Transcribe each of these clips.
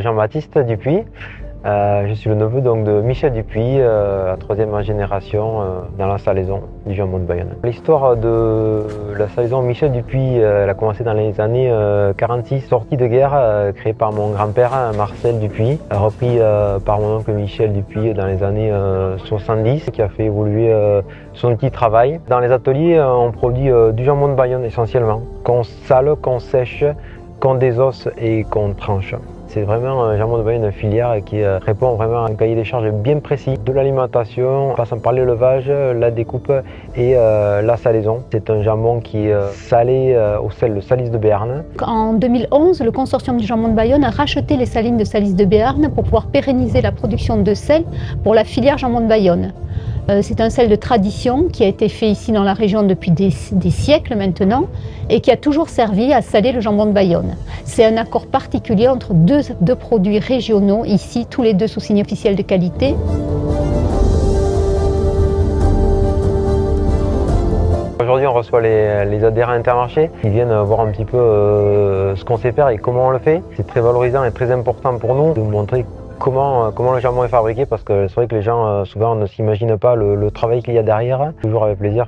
Jean-Baptiste Dupuis. Je suis le neveu donc, de Michel Dupuis, la troisième génération dans la salaison du jambon de Bayonne. L'histoire de la salaison Michel Dupuis, elle a commencé dans les années 46, sortie de guerre, créée par mon grand-père Marcel Dupuis, repris par mon oncle Michel Dupuis dans les années 70, qui a fait évoluer son outil de travail. Dans les ateliers, on produit du jambon de Bayonne essentiellement, qu'on sale, qu'on sèche, qu'on désosse et qu'on tranche. C'est vraiment un jambon de Bayonne, une filière qui répond vraiment à un cahier des charges bien précis. De l'alimentation, en passant par l'élevage, la découpe et la salaison. C'est un jambon qui est salé au sel de Salise de Béarn. En 2011, le consortium du jambon de Bayonne a racheté les salines de Salise de Béarn pour pouvoir pérenniser la production de sel pour la filière jambon de Bayonne. C'est un sel de tradition qui a été fait ici dans la région depuis des siècles maintenant et qui a toujours servi à saler le jambon de Bayonne. C'est un accord particulier entre deux produits régionaux, ici tous les deux sous signe officiel de qualité. Aujourd'hui, on reçoit les adhérents Intermarché qui viennent voir un petit peu ce qu'on sait faire et comment on le fait. C'est très valorisant et très important pour nous de montrer comment le jambon est fabriqué, parce que c'est vrai que les gens souvent ne s'imaginent pas le travail qu'il y a derrière. Toujours avec plaisir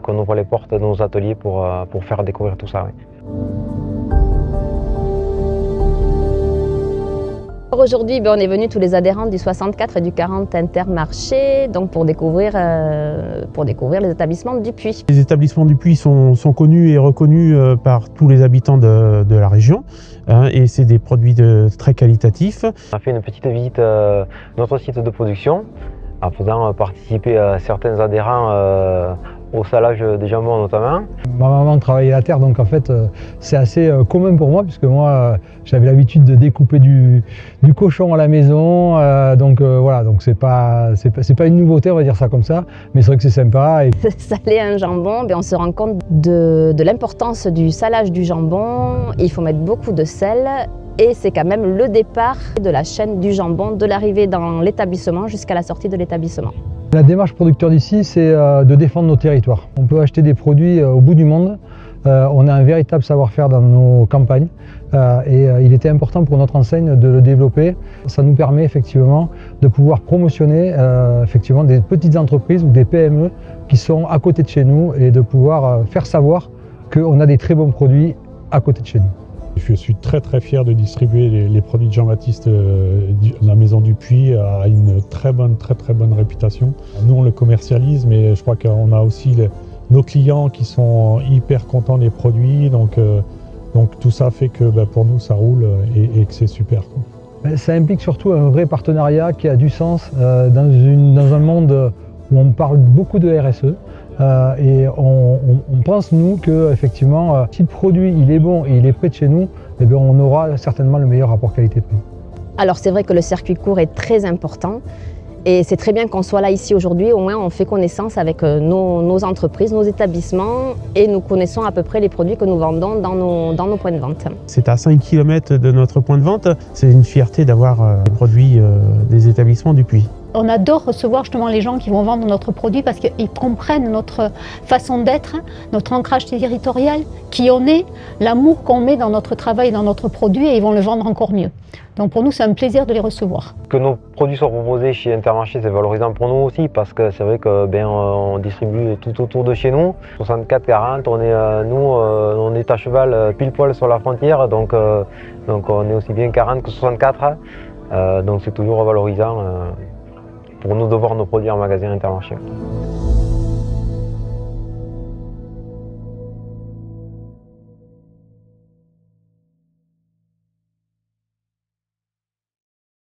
qu'on ouvre les portes de nos ateliers pour faire découvrir tout ça. Oui. Aujourd'hui, on est venus tous les adhérents du 64 et du 40 Intermarché donc pour découvrir les établissements Dupuis. Les établissements Dupuis sont connus et reconnus par tous les habitants de la région et c'est des produits très qualitatifs. On a fait une petite visite de notre site de production en faisant participer certains adhérents au salage des jambons notamment. Ma maman travaillait la terre, donc en fait c'est assez commun pour moi, puisque moi j'avais l'habitude de découper du cochon à la maison, donc voilà, donc c'est pas une nouveauté, on va dire ça comme ça, mais c'est vrai que c'est sympa. Saler un jambon, on se rend compte de l'importance du salage du jambon. Il faut mettre beaucoup de sel. Et c'est quand même le départ de la chaîne du jambon, de l'arrivée dans l'établissement jusqu'à la sortie de l'établissement. La démarche producteur d'ici, c'est de défendre nos territoires. On peut acheter des produits au bout du monde. On a un véritable savoir-faire dans nos campagnes et il était important pour notre enseigne de le développer. Ça nous permet effectivement de pouvoir promotionner effectivement des petites entreprises ou des PME qui sont à côté de chez nous et de pouvoir faire savoir qu'on a des très bons produits à côté de chez nous. Je suis très fier de distribuer les produits de Jean-Baptiste, la maison Dupuis a une très bonne réputation. Nous on le commercialise, mais je crois qu'on a aussi nos clients qui sont hyper contents des produits, donc tout ça fait que pour nous ça roule et que c'est super. Ça implique surtout un vrai partenariat qui a du sens dans un monde où on parle beaucoup de RSE. Et on pense nous que effectivement, si le produit il est bon et il est près de chez nous, eh bien, on aura certainement le meilleur rapport qualité-prix. Alors c'est vrai que le circuit court est très important et c'est très bien qu'on soit là ici aujourd'hui. Au moins on fait connaissance avec nos entreprises, nos établissements et nous connaissons à peu près les produits que nous vendons dans nos points de vente. C'est à 5 km de notre point de vente. C'est une fierté d'avoir les produits des établissements Dupuis. On adore recevoir justement les gens qui vont vendre notre produit parce qu'ils comprennent notre façon d'être, notre ancrage territorial, qui on est, l'amour qu'on met dans notre travail, dans notre produit, et ils vont le vendre encore mieux. Donc pour nous, c'est un plaisir de les recevoir. Que nos produits soient proposés chez Intermarché, c'est valorisant pour nous aussi, parce que c'est vrai que on distribue tout autour de chez nous. 64-40, on est à cheval pile poil sur la frontière, donc on est aussi bien 40 que 64. Donc c'est toujours valorisant pour nous de voir nos produits en magasin Intermarché.